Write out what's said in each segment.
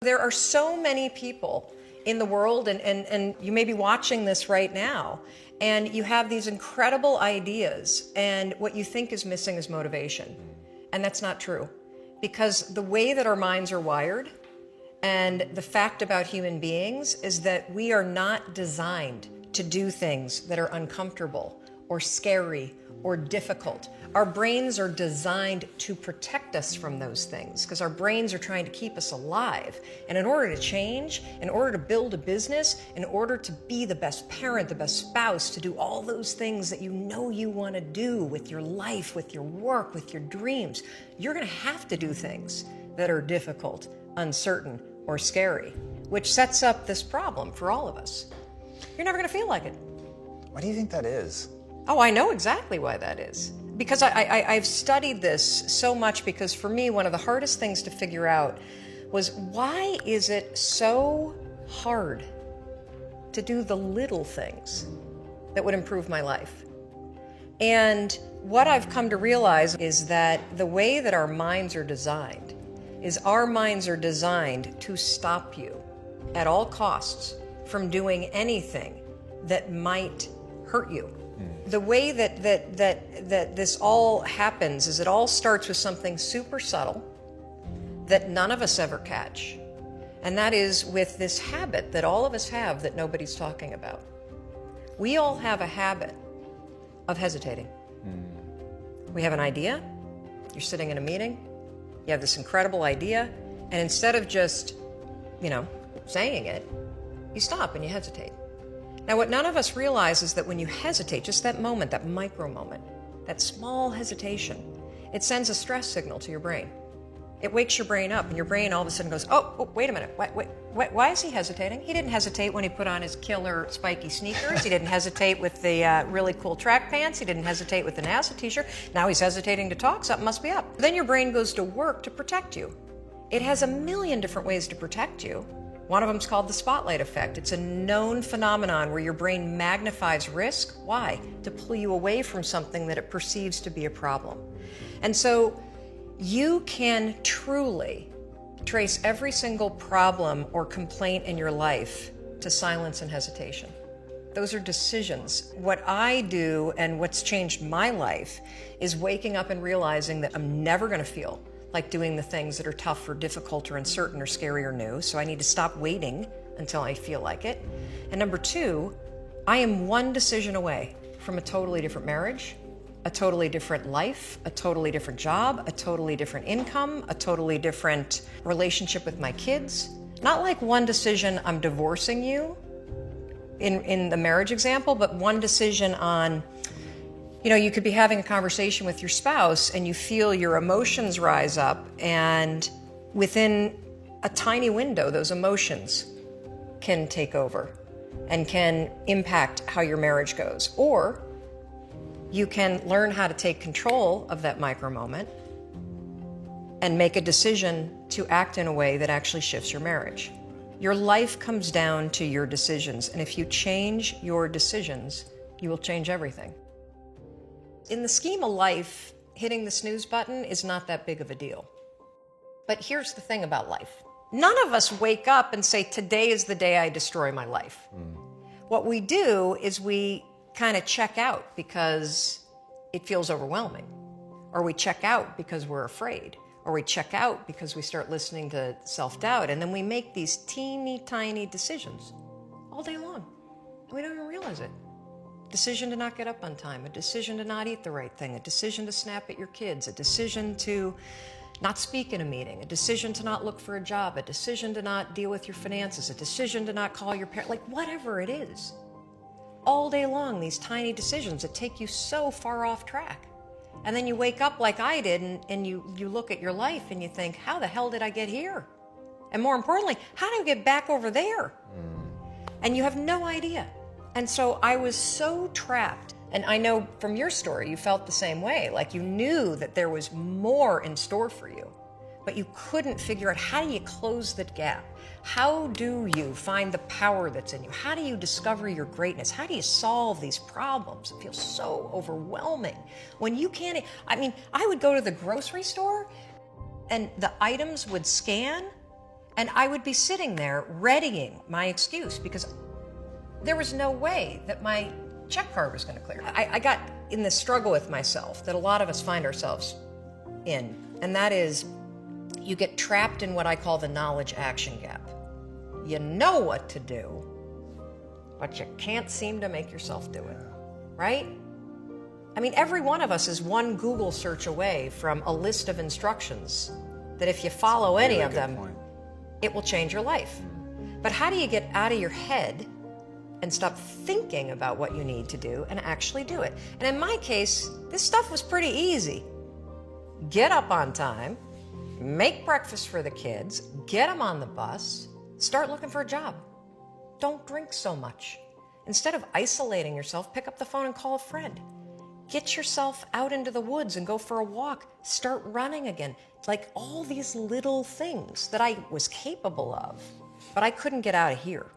there are so many people in the world, and you may be watching this right now, and you have these incredible ideas, and what you think is missing is motivation. And that's not true. Because the way that our minds are wired, and the fact about human beings, is that we are not designed to do things that are uncomfortable or scary or difficult. Our brains are designed to protect us from those things because our brains are trying to keep us alive. And in order to change, in order to build a business, in order to be the best parent, the best spouse, to do all those things that you know you want to do with your life, with your work, with your dreams, you're going to have to do things that are difficult, uncertain, or scary, which sets up this problem for all of us. You're never going to feel like it. Why do you think that is? Oh, I know exactly why that is. Because I've studied this so much, because for me, one of the hardest things to figure out was, why is it so hard to do the little things that would improve my life? And what I've come to realize is that the way that our minds are designed is our minds are designed to stop you at all costs from doing anything that might hurt you. The way that this all happens is it all starts with something super subtle that none of us ever catch. And that is with this habit that all of us have that nobody's talking about. We all have a habit of hesitating. We have an idea, you're sitting in a meeting, you have this incredible idea, and instead of just, saying it, you stop and you hesitate. Now, what none of us realize is that when you hesitate, just that moment, that micro moment, that small hesitation, it sends a stress signal to your brain. It wakes your brain up, and your brain all of a sudden goes, oh wait a minute, why is he hesitating? He didn't hesitate when he put on his killer spiky sneakers. He didn't hesitate with the really cool track pants. He didn't hesitate with the NASA t-shirt. Now he's hesitating to talk, something must be up. Then your brain goes to work to protect you. It has a million different ways to protect you. One of them is called the spotlight effect. It's a known phenomenon where your brain magnifies risk. Why? To pull you away from something that it perceives to be a problem. And so you can truly trace every single problem or complaint in your life to silence and hesitation. Those are decisions. What I do, and what's changed my life, is waking up and realizing that I'm never going to feel like doing the things that are tough or difficult or uncertain or scary or new. So I need to stop waiting until I feel like it. And number two, I am one decision away from a totally different marriage, a totally different life, a totally different job, a totally different income, a totally different relationship with my kids. Not like one decision, I'm divorcing you in the marriage example, but one decision on, you could be having a conversation with your spouse and you feel your emotions rise up, and within a tiny window, those emotions can take over and can impact how your marriage goes. Or you can learn how to take control of that micro moment and make a decision to act in a way that actually shifts your marriage. Your life comes down to your decisions, and if you change your decisions, you will change everything. In the scheme of life, hitting the snooze button is not that big of a deal. But here's the thing about life. None of us wake up and say, today is the day I destroy my life. What we do is we kind of check out because it feels overwhelming. Or we check out because we're afraid. Or we check out because we start listening to self-doubt. And then we make these teeny tiny decisions all day long. And we don't even realize it. Decision to not get up on time, a decision to not eat the right thing, a decision to snap at your kids, a decision to not speak in a meeting, a decision to not look for a job, a decision to not deal with your finances, a decision to not call your parents, like whatever it is. All day long, these tiny decisions that take you so far off track. And then you wake up like I did and you look at your life and you think, how the hell did I get here? And more importantly, how do I get back over there? And you have no idea. And so I was so trapped. And I know from your story, you felt the same way. Like you knew that there was more in store for you, but you couldn't figure out, how do you close that gap? How do you find the power that's in you? How do you discover your greatness? How do you solve these problems? It feels so overwhelming when you can't. I would go to the grocery store and the items would scan And I would be sitting there readying my excuse because there was no way that my check card was going to clear. I got in this struggle with myself that a lot of us find ourselves in, and that is you get trapped in what I call the knowledge action gap. You know what to do, but you can't seem to make yourself do it, right? I mean, every one of us is one Google search away from a list of instructions that if you follow any of them, it will change your life. But how do you get out of your head and stop thinking about what you need to do and actually do it? And in my case, this stuff was pretty easy. Get up on time, make breakfast for the kids, get them on the bus, start looking for a job. Don't drink so much. Instead of isolating yourself, pick up the phone and call a friend. Get yourself out into the woods and go for a walk. Start running again. Like all these little things that I was capable of, but I couldn't get out of here.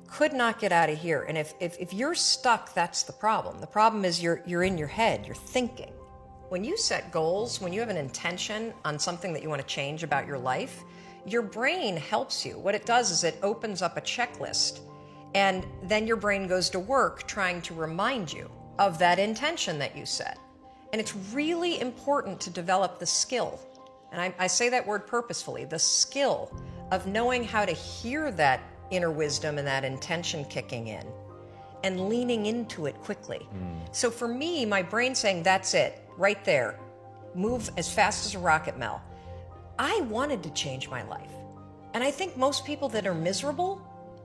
Could not get out of here. And if you're stuck, that's the problem. The problem is you're in your head, you're thinking. When you set goals, when you have an intention on something that you want to change about your life, your brain helps you. What it does is it opens up a checklist, and then your brain goes to work trying to remind you of that intention that you set. And it's really important to develop the skill, and I say that word purposefully, the skill of knowing how to hear that inner wisdom and that intention kicking in and leaning into it quickly. So for me, my brain saying, that's it, right there, move as fast as a rocket, Mel. I wanted to change my life. And I think most people that are miserable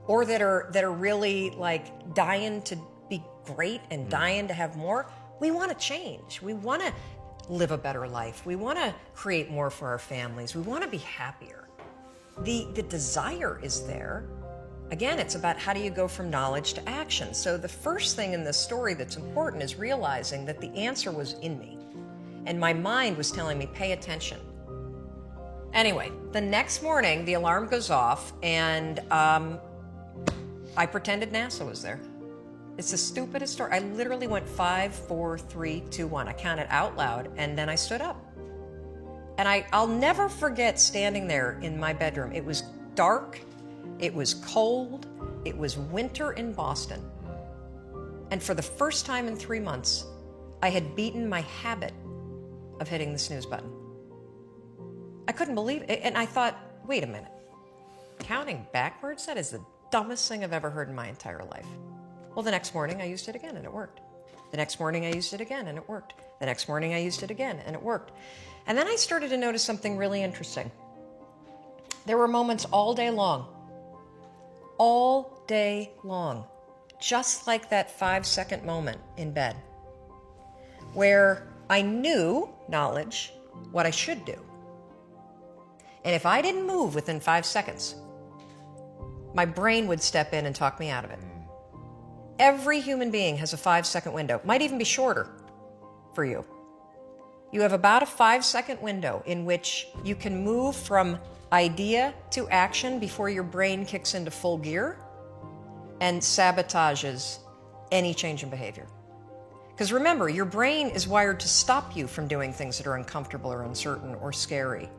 or that are really like dying to be great and dying to have more, we want to change. We want to live a better life. We want to create more for our families. We want to be happier. The desire is there. Again, it's about how do you go from knowledge to action. So the first thing in this story that's important is realizing that the answer was in me. And my mind was telling me, pay attention. Anyway, the next morning, the alarm goes off, and I pretended NASA was there. It's the stupidest story. I literally went 5, 4, 3, 2, 1. I counted out loud, and then I stood up. And I'll never forget standing there in my bedroom. It was dark. It was cold. It was winter in Boston. And for the first time in 3 months, I had beaten my habit of hitting the snooze button. I couldn't believe it. And I thought, wait a minute. Counting backwards? That is the dumbest thing I've ever heard in my entire life. Well, the next morning I used it again and it worked. The next morning I used it again and it worked. The next morning I used it again and it worked. And then I started to notice something really interesting. There were moments all day long, just like that 5-second moment in bed, where I knew, knowledge, what I should do. And if I didn't move within 5 seconds, my brain would step in and talk me out of it. Every human being has a 5-second window, might even be shorter for you. You have about a 5-second window in which you can move from idea to action before your brain kicks into full gear and sabotages any change in behavior. Because remember, your brain is wired to stop you from doing things that are uncomfortable or uncertain or scary.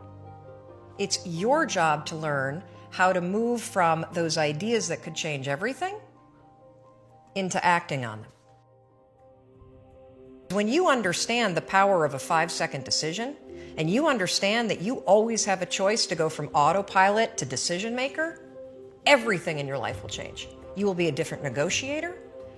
It's your job to learn how to move from those ideas that could change everything into acting on them. When you understand the power of a 5-second decision, and you understand that you always have a choice to go from autopilot to decision maker, everything in your life will change. You will be a different negotiator.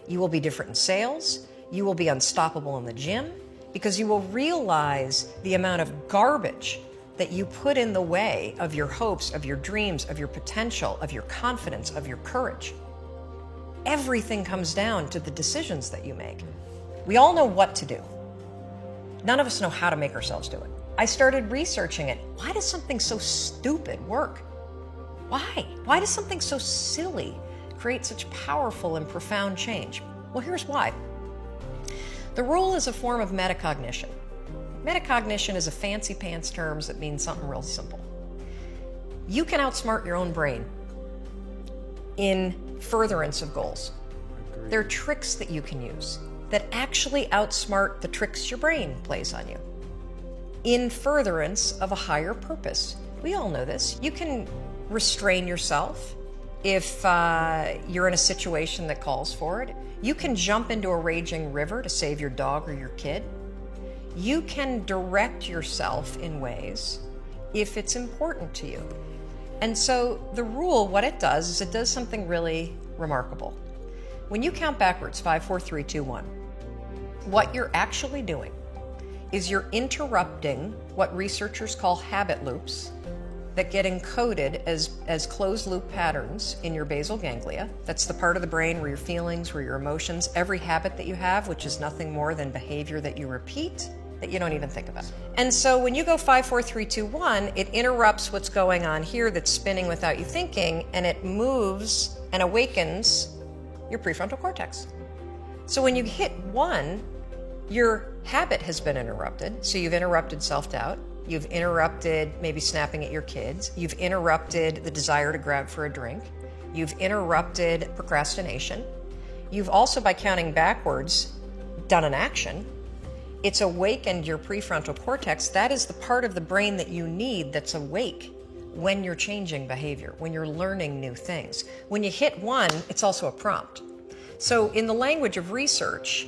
You will be different in sales. You will be unstoppable in the gym because you will realize the amount of garbage that you put in the way of your hopes, of your dreams, of your potential, of your confidence, of your courage. Everything comes down to the decisions that you make. We all know what to do. None of us know how to make ourselves do it. I started researching it. Why does something so stupid work? Why? Why does something so silly create such powerful and profound change? Well, here's why. The rule is a form of metacognition. Metacognition is a fancy pants term that means something real simple. You can outsmart your own brain in furtherance of goals. There are tricks that you can use that actually outsmart the tricks your brain plays on you in furtherance of a higher purpose. We all know this. You can restrain yourself if you're in a situation that calls for it. You can jump into a raging river to save your dog or your kid. You can direct yourself in ways if it's important to you. And so the rule, what it does is it does something really remarkable. When you count backwards, 5, 4, 3, 2, 1, what you're actually doing is you're interrupting what researchers call habit loops that get encoded as closed loop patterns in your basal ganglia. That's the part of the brain where your feelings, where your emotions, every habit that you have, which is nothing more than behavior that you repeat that you don't even think about. And so when you go 5, 4, 3, 2, 1, it interrupts what's going on here that's spinning without you thinking, and it moves and awakens your prefrontal cortex. So when you hit 1, your habit has been interrupted. So you've interrupted self-doubt. You've interrupted maybe snapping at your kids. You've interrupted the desire to grab for a drink. You've interrupted procrastination. You've also, by counting backwards, done an action. It's awakened your prefrontal cortex. That is the part of the brain that you need that's awake when you're changing behavior, when you're learning new things. When you hit 1, it's also a prompt. So in the language of research,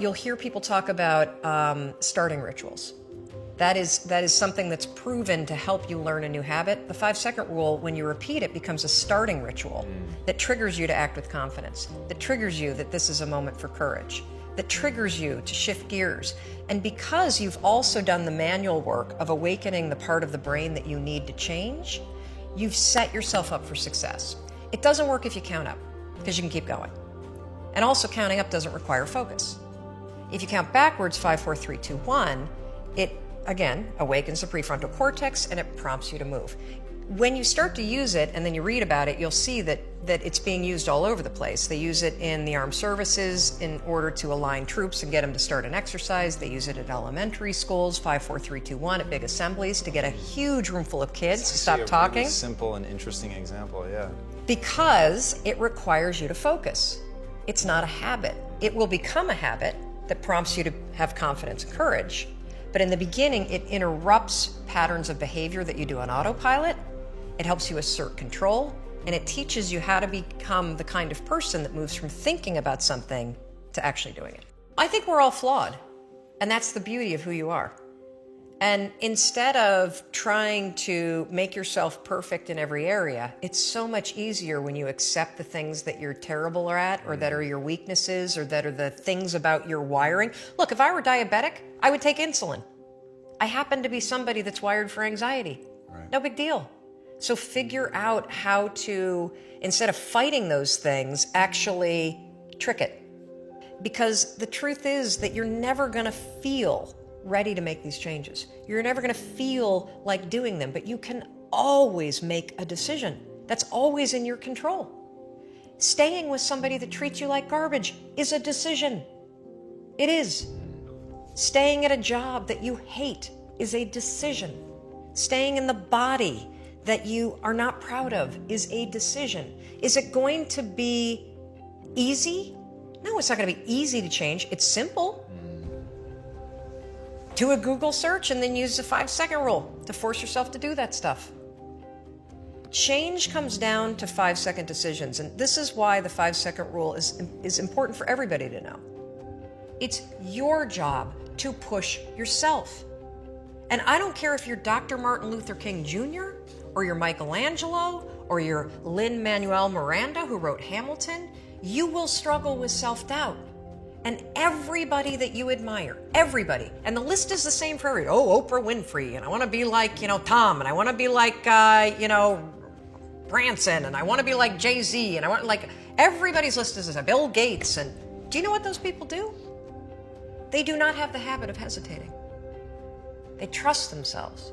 you'll hear people talk about starting rituals. That is something that's proven to help you learn a new habit. The 5-second rule, when you repeat it, becomes a starting ritual that triggers you to act with confidence, that triggers you that this is a moment for courage, that triggers you to shift gears. And because you've also done the manual work of awakening the part of the brain that you need to change, you've set yourself up for success. It doesn't work if you count up, because you can keep going. And also counting up doesn't require focus. If you count backwards, 5, 4, 3, 2, 1, it again awakens the prefrontal cortex and it prompts you to move. When you start to use it and then you read about it, you'll see that it's being used all over the place. They use it in the armed services in order to align troops and get them to start an exercise. They use it at elementary schools, 5, 4, 3, 2, 1, at big assemblies to get a huge room full of kids to stop talking. Really simple and interesting example, yeah. Because it requires you to focus. It's not a habit. It will become a habit that prompts you to have confidence and courage. But in the beginning, it interrupts patterns of behavior that you do on autopilot. It helps you assert control, and it teaches you how to become the kind of person that moves from thinking about something to actually doing it. I think we're all flawed, and that's the beauty of who you are. And instead of trying to make yourself perfect in every area, it's so much easier when you accept the things that you're terrible at, or that are your weaknesses, or that are the things about your wiring. Look, if I were diabetic, I would take insulin. I happen to be somebody that's wired for anxiety. Right. No big deal. So figure out how to, instead of fighting those things, actually trick it. Because the truth is that you're never going to feel ready to make these changes. You're never going to feel like doing them, but you can always make a decision. That's always in your control. Staying with somebody that treats you like garbage is a decision. It is. Staying at a job that you hate is a decision. Staying in the body that you are not proud of is a decision. Is it going to be easy? No, it's not going to be easy to change. It's simple. Do a Google search and then use the 5-second rule to force yourself to do that stuff. Change comes down to 5-second decisions, and this is why the 5-second rule is important for everybody to know. It's your job to push yourself. And I don't care if you're Dr. Martin Luther King Jr., or you're Michelangelo, or you're Lin-Manuel Miranda, who wrote Hamilton, you will struggle with self-doubt. And everybody that you admire, everybody, and the list is the same for everybody. Oh, Oprah Winfrey, and I want to be like, Tom, and I want to be like, Branson, and I want to be like Jay-Z, and I want, everybody's list is the same. Bill Gates, and do you know what those people do? They do not have the habit of hesitating. They trust themselves.